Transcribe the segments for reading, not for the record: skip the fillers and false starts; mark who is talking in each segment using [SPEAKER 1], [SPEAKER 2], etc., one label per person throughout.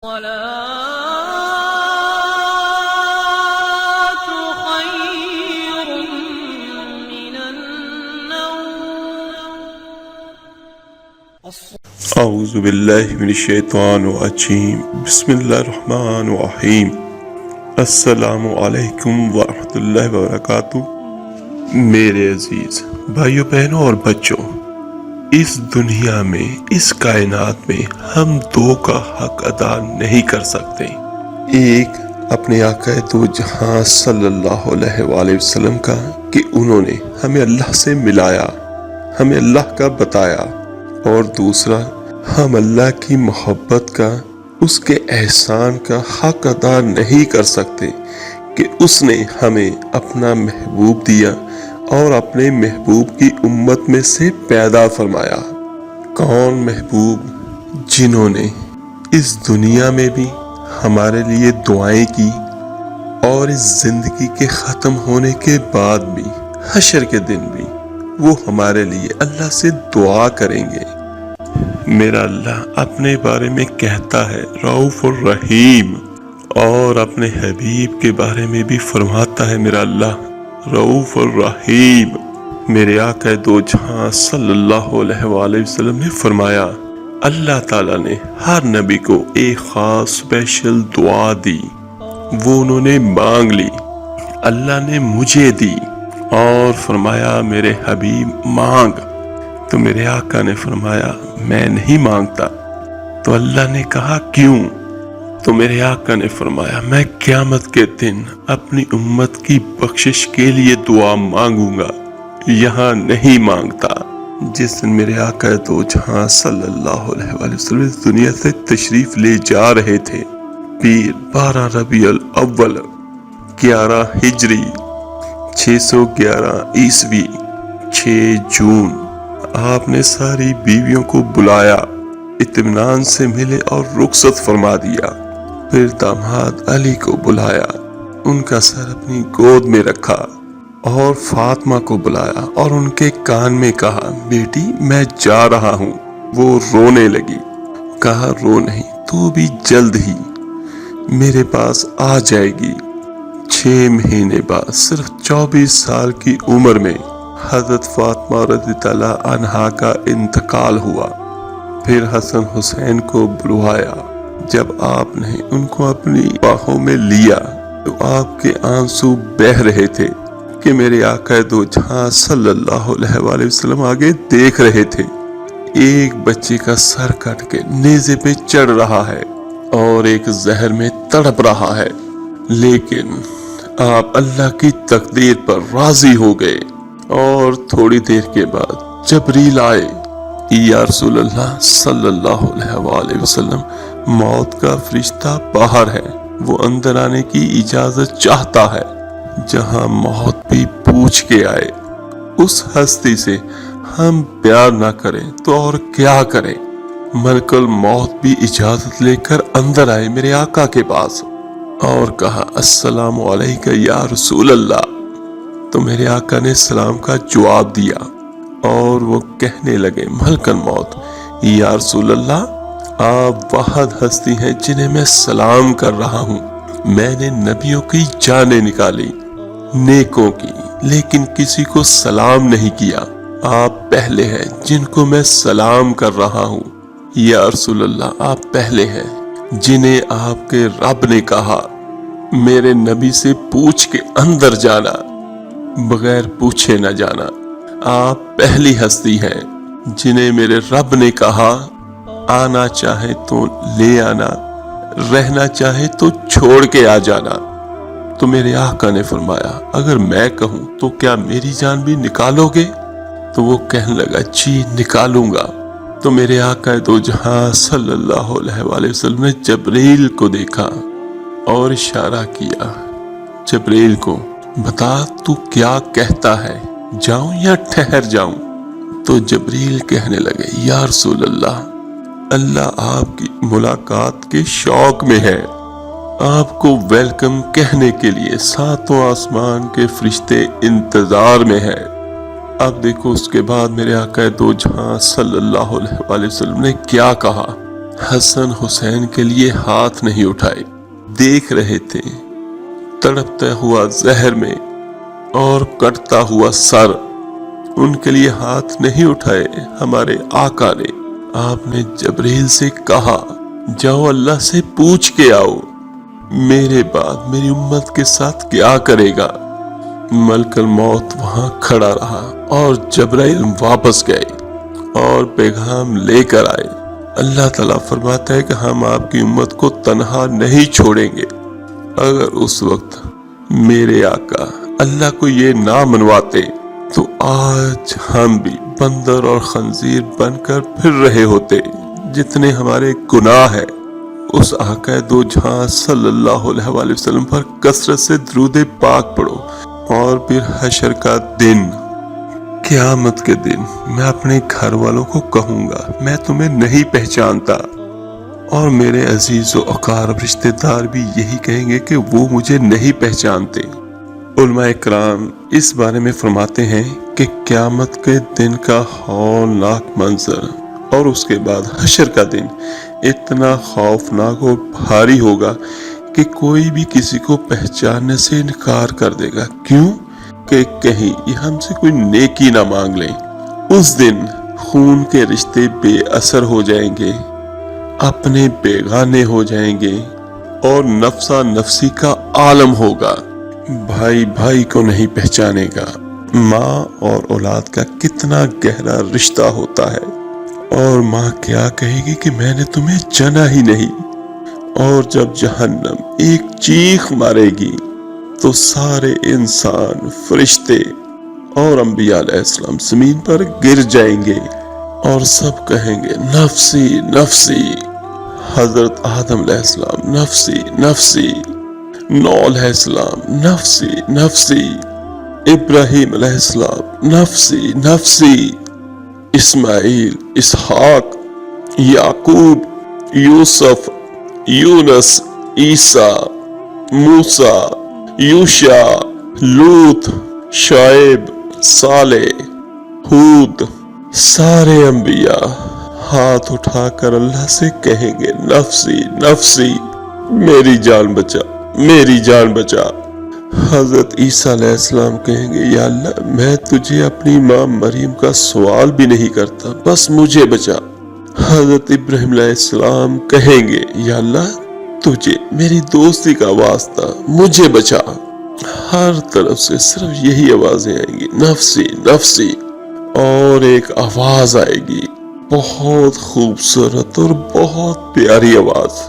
[SPEAKER 1] الصلاة خير من النوم.
[SPEAKER 2] اعوذ باللہ من الشیطان الرجیم بسم اللہ الرحمن الرحیم السلام علیکم ورحمۃ اللہ وبرکاتہ۔ میرے عزیز بھائیوں بہنوں اور بچوں، اس دنیا میں اس کائنات میں ہم دو کا حق ادا نہیں کر سکتے۔ ایک اپنے آقا دو جہاں صلی اللہ علیہ وآلہ وسلم کا کہ انہوں نے ہمیں اللہ سے ملایا، ہمیں اللہ کا بتایا، اور دوسرا ہم اللہ کی محبت کا، اس کے احسان کا حق ادا نہیں کر سکتے کہ اس نے ہمیں اپنا محبوب دیا اور اپنے محبوب کی امت میں سے پیدا فرمایا۔ کون محبوب؟ جنہوں نے اس دنیا میں بھی ہمارے لیے دعائیں کی اور اس زندگی کے ختم ہونے کے بعد بھی، حشر کے دن بھی وہ ہمارے لیے اللہ سے دعا کریں گے۔ میرا اللہ اپنے بارے میں کہتا ہے رؤوف الرحیم، اور اپنے حبیب کے بارے میں بھی فرماتا ہے میرا اللہ رؤوف الرحیم۔ میرے آقا دو جہاں صلی اللہ علیہ وآلہ وسلم نے فرمایا، اللہ تعالیٰ نے ہر نبی کو ایک خاص اسپیشل دعا دی، وہ انہوں نے مانگ لی، اللہ نے مجھے دی اور فرمایا میرے حبیب مانگ۔ تو میرے آقا نے فرمایا میں نہیں مانگتا۔ تو اللہ نے کہا کیوں؟ تو میرے آقا نے فرمایا میں قیامت کے دن اپنی امت کی بخشش کے لیے دعا مانگوں گا، یہاں نہیں مانگتا۔ جس دن میرے آقا دو جہاں صلی اللہ علیہ وآلہ وسلم اس دنیا سے تشریف لے جا رہے تھے، پیر 12 ربیع الاول 11 ہجری 611 عیسوی 6 جون، آپ نے ساری بیویوں کو بلایا، اطمینان سے ملے اور رخصت فرما دیا۔ پھر داماد علی کو بلایا، ان کا سر اپنی گود میں رکھا، اور فاطمہ کو بلایا اور ان کے کان میں کہا بیٹی میں جا رہا ہوں۔ وہ رونے لگی، کہا رو نہیں، تو بھی جلد ہی میرے پاس آ جائے گی۔ 6 مہینے بعد صرف 24 سال کی عمر میں حضرت فاطمہ رضی اللہ عنہا کا انتقال ہوا۔ پھر حسن حسین کو بلوایا، جب آپ نے ان کو اپنی باہوں میں لیا تو آپ کے آنسو بہہ رہے تھے کہ میرے آقا دو جہاں صلی اللہ علیہ وآلہ وسلم آگے دیکھ رہے تھے، ایک بچے کا سر کٹ کے نیزے پہ چڑھ رہا ہے اور ایک زہر میں تڑپ رہا ہے، لیکن آپ اللہ کی تقدیر پر راضی ہو گئے۔ اور تھوڑی دیر کے بعد جبریل آئے، یا رسول اللہ صلی اللہ علیہ وآلہ وسلم موت کا فرشتہ باہر ہے، وہ اندر آنے کی اجازت چاہتا ہے۔ جہاں موت بھی پوچھ کے آئے، اس ہستی سے ہم پیار نہ کریں تو اور کیا کریں؟ ملک الموت بھی اجازت لے کر اندر آئے میرے آقا کے پاس اور کہا السلام علیکہ یا رسول اللہ۔ تو میرے آقا نے سلام کا جواب دیا اور وہ کہنے لگے ملک الموت یا رسول اللہ، آپ واحد ہستی ہیں جنہیں میں سلام کر رہا ہوں۔ میں نے نبیوں کی جانیں نکالی، نیکوں کی، لیکن کسی کو سلام نہیں کیا۔ آپ پہلے ہیں جن کو میں سلام کر رہا ہوں۔ یا رسول اللہ آپ پہلے ہیں جنہیں آپ کے رب نے کہا میرے نبی سے پوچھ کے اندر جانا، بغیر پوچھے نہ جانا۔ آپ پہلی ہستی ہیں جنہیں میرے رب نے کہا آنا چاہے تو لے آنا، رہنا چاہے تو چھوڑ کے آ جانا۔ تو میرے آقا نے فرمایا اگر میں کہوں تو کیا میری جان بھی نکالو گے؟ تو وہ کہنے لگا جی نکالوں گا۔ تو میرے آقا دو جہاں صلی اللہ علیہ وآلہ وسلم نے جبریل کو دیکھا اور اشارہ کیا جبریل کو، بتا تو کیا کہتا ہے، جاؤں یا ٹھہر جاؤں؟ تو جبریل کہنے لگے یا رسول اللہ، اللہ آپ کی ملاقات کے شوق میں ہے، آپ کو ویلکم کہنے کے لیے 7 آسمان کے فرشتے انتظار میں ہیں۔ اب دیکھو اس کے بعد میرے آقا دو جہاں صلی اللہ علیہ وآلہ وسلم نے کیا کہا، حسن حسین کے لیے ہاتھ نہیں اٹھائے، دیکھ رہے تھے تڑپتا ہوا زہر میں اور کٹتا ہوا سر، ان کے لیے ہاتھ نہیں اٹھائے ہمارے آقا نے۔ آپ نے جبریل سے کہا جاؤ اللہ سے پوچھ کے آؤ میرے بعد میری امت کے ساتھ کیا کرے گا۔ ملک الموت وہاں کھڑا رہا اور جبرائیل واپس گئے اور پیغام لے کر آئے۔ اللہ تعالیٰ فرماتا ہے کہ ہم آپ کی امت کو تنہا نہیں چھوڑیں گے۔ اگر اس وقت میرے آقا اللہ کو یہ نہ منواتے تو آج ہم بھی بندر اور خنزیر بن کر پھر رہے ہوتے۔ جتنے ہمارے گناہ ہے اس آقا دو جہاں صلی اللہ علیہ وآلہ وسلم پر کثرت سے درود پاک پڑھو۔ اور پھر حشر کا دن، قیامت کے دن میں اپنے گھر والوں کو کہوں گا میں تمہیں نہیں پہچانتا، اور میرے عزیز و اقارب رشتہ دار بھی یہی کہیں گے کہ وہ مجھے نہیں پہچانتے۔ علماء اکرام اس بارے میں فرماتے ہیں کہ قیامت کے دن کا ہولناک منظر اور اس کے بعد حشر کا دن اتنا خوفناک اور بھاری ہوگا کہ کوئی بھی کسی کو پہچاننے سے انکار کر دے گا۔ کیوں؟ کہ کہیں یہ ہم سے کوئی نیکی نہ مانگ لیں۔ اس دن خون کے رشتے بے اثر ہو جائیں گے، اپنے بیگانے ہو جائیں گے، اور نفسا نفسی کا عالم ہوگا۔ بھائی بھائی کو نہیں پہچانے گا۔ ماں اور اولاد کا کتنا گہرا رشتہ ہوتا ہے، اور ماں کیا کہے گی کہ میں نے تمہیں جنا ہی نہیں۔ اور جب جہنم ایک چیخ مارے گی تو سارے انسان، فرشتے اور انبیاء علیہ السلام زمین پر گر جائیں گے اور سب کہیں گے نفسی نفسی۔ حضرت آدم علیہ السلام نفسی نفسی، نوح علیہ السلام نفسی نفسی، ابراہیم علیہ السلام نفسی نفسی، اسماعیل، اسحاق، یعقوب، یوسف، یونس، عیسیٰ، موسیٰ، یوشع، لوط، شعیب، صالح، ہود، سارے انبیاء ہاتھ اٹھا کر اللہ سے کہیں گے نفسی نفسی، میری جان بچا، میری جان بچا۔ حضرت عیسیٰ علیہ السلام کہیں گے یا اللہ میں تجھے اپنی ماں مریم کا سوال بھی نہیں کرتا، بس مجھے بچا۔ حضرت ابراہیم علیہ السلام کہیں گے یا اللہ تجھے میری دوستی کا واسطہ، مجھے بچا۔ ہر طرف سے صرف یہی آوازیں آئیں گی نفسی نفسی، اور ایک آواز آئے گی بہت خوبصورت اور بہت پیاری آواز،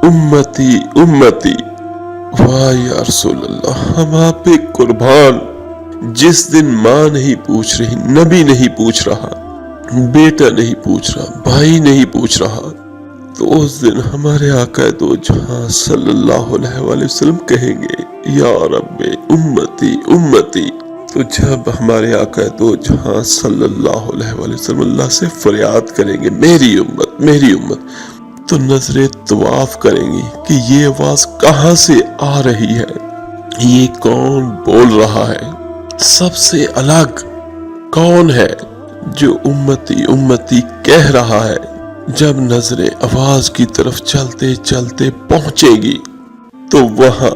[SPEAKER 2] امتی امتی۔ واہ یا رسول اللہ، ہم آپ پہ قربان۔ جس دن ماں نہیں پوچھ رہی، نبی نہیں پوچھ رہا، بیٹا نہیں پوچھ رہا، بھائی نہیں پوچھ رہا، تو اس دن ہمارے آقا دو جہاں صلی اللہ علیہ وآلہ وسلم کہیں گے یا رب امتی امتی۔ تو جب ہمارے آقا دو جہاں صلی اللہ علیہ وآلہ وسلم اللہ سے فریاد کریں گے میری امت میری امت، تو نظریں طواف کریں گی کہ یہ آواز کہاں سے آ رہی ہے، یہ کون بول رہا ہے، سب سے الگ کون ہے جو امتی امتی کہہ رہا ہے۔ جب نظریں آواز کی طرف چلتے چلتے پہنچے گی تو وہاں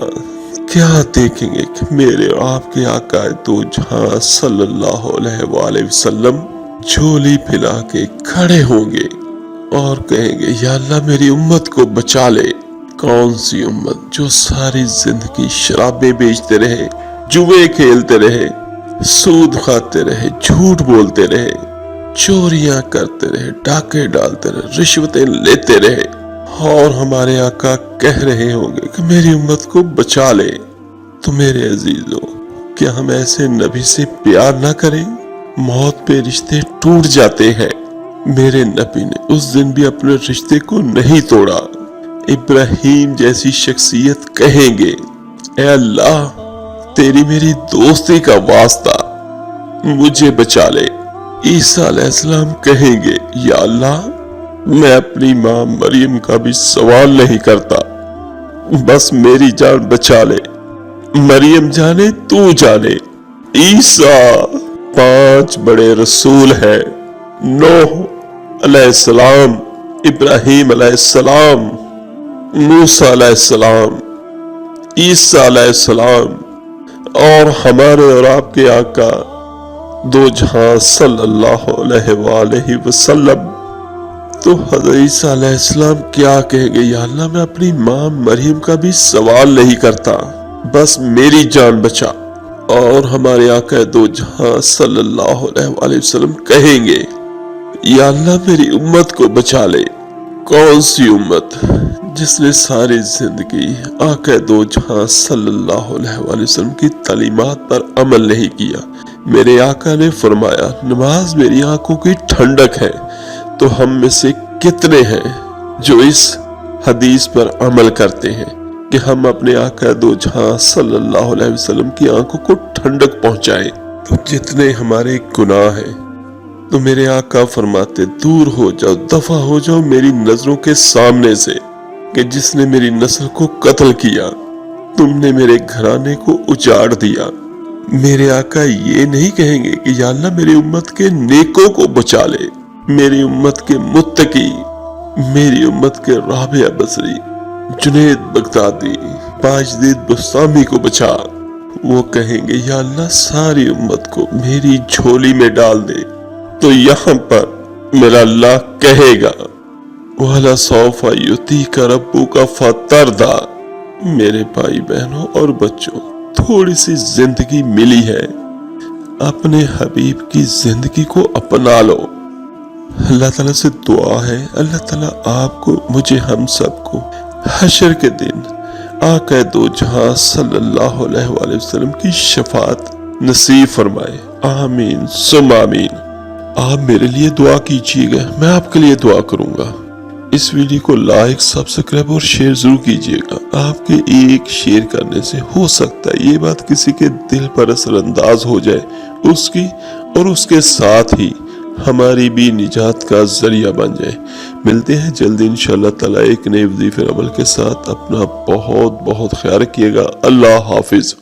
[SPEAKER 2] کیا دیکھیں گے کہ میرے اور آپ کے آقا دو جہاں صلی اللہ علیہ وآلہ وسلم جھولی پھیلا کے کھڑے ہوں گے اور کہیں گے یا اللہ میری امت کو بچا لے۔ کون سی امت جو ساری زندگی شرابیں بیچتے رہے، جوئے کھیلتے رہے، سود کھاتے رہے، جھوٹ بولتے رہے، چوریاں کرتے رہے، ڈاکے ڈالتے رہے، رشوتیں لیتے رہے، اور ہمارے آقا کہہ رہے ہوں گے کہ میری امت کو بچا لے۔ تو میرے عزیزو، کیا ہم ایسے نبی سے پیار نہ کریں؟ موت پہ رشتے ٹوٹ جاتے ہیں، میرے نبی نے اس دن بھی اپنے رشتے کو نہیں توڑا۔ ابراہیم جیسی شخصیت کہیں گے اے اللہ تیری میری دوستی کا واسطہ، مجھے بچا لے۔ عیسیٰ علیہ السلام کہیں گے یا اللہ میں اپنی ماں مریم کا بھی سوال نہیں کرتا، بس میری جان بچا لے، مریم جانے تو جانے۔ عیسیٰ 5 بڑے رسول ہیں، نوح علیہ السلام، ابراہیم علیہ السلام، موسیٰ علیہ السلام، عیسیٰ علیہ السلام اور ہمارے اور آپ کے آقا دو جہاں صلی اللہ علیہ وآلہ وسلم۔ تو حضرت عیسیٰ علیہ السلام کیا کہیں گے، یا اللہ میں اپنی ماں مریم کا بھی سوال نہیں کرتا، بس میری جان بچا۔ اور ہمارے آقا دو جہاں صلی اللہ علیہ وآلہ وسلم کہیں گے، یا اللہ میری امت کو بچا لے۔ کون سی امت؟ جس نے ساری زندگی آقا دو جہاں صلی اللہ علیہ وآلہ وسلم کی تعلیمات پر عمل نہیں کیا۔ میرے آقا نے فرمایا نماز میری آنکھوں کی ٹھنڈک ہے، تو ہم میں سے کتنے ہیں جو اس حدیث پر عمل کرتے ہیں کہ ہم اپنے آقا دو جہاں صلی اللہ علیہ وسلم کی آنکھوں کو ٹھنڈک پہنچائیں؟ تو جتنے ہمارے گناہ ہیں، تو میرے آقا فرماتے دور ہو جاؤ، دفع ہو جاؤ میری نظروں کے سامنے سے، کہ جس نے میری نسل کو قتل کیا، تم نے میرے گھرانے کو اجاڑ دیا۔ میرے آقا یہ نہیں کہیں گے کہ یا اللہ میری امت کے نیکوں کو بچا لے، میری امت کے متقی، میری امت کے رابعہ بصری، جنید بغدادی، باجدید بسطامی کو بچا۔ وہ کہیں گے یا اللہ ساری امت کو میری جھولی میں ڈال دے۔ تو یہاں پر میرا اللہ کہے گا وَلَسَوْفَ يُعْطِيكَ رَبُّكَ فَتَرْضَىٰ۔ میرے بھائی بہنوں اور بچوں، تھوڑی سی زندگی ملی ہے، اپنے حبیب کی زندگی کو اپنا لو۔ اللہ تعالیٰ سے دعا ہے اللہ تعالیٰ آپ کو، مجھے، ہم سب کو حشر کے دن آقا دو جہاں صلی اللہ علیہ وآلہ وسلم کی شفاعت نصیب فرمائے۔ آمین ثم آمین۔ آپ میرے لیے دعا کیجیے گا، میں آپ کے لیے دعا کروں گا۔ اس ویڈیو کو لائک، سبسکرائب اور شیئر ضرور کیجیے گا۔ آپ کے ایک شیئر کرنے سے ہو سکتا ہے یہ بات کسی کے دل پر اثر انداز ہو جائے، اس کی اور اس کے ساتھ ہی ہماری بھی نجات کا ذریعہ بن جائے۔ ملتے ہیں جلدی انشاءاللہ تعالیٰ ایک نئے وظیفے عمل کے ساتھ۔ اپنا بہت بہت خیال رکھیے گا۔ اللہ حافظ۔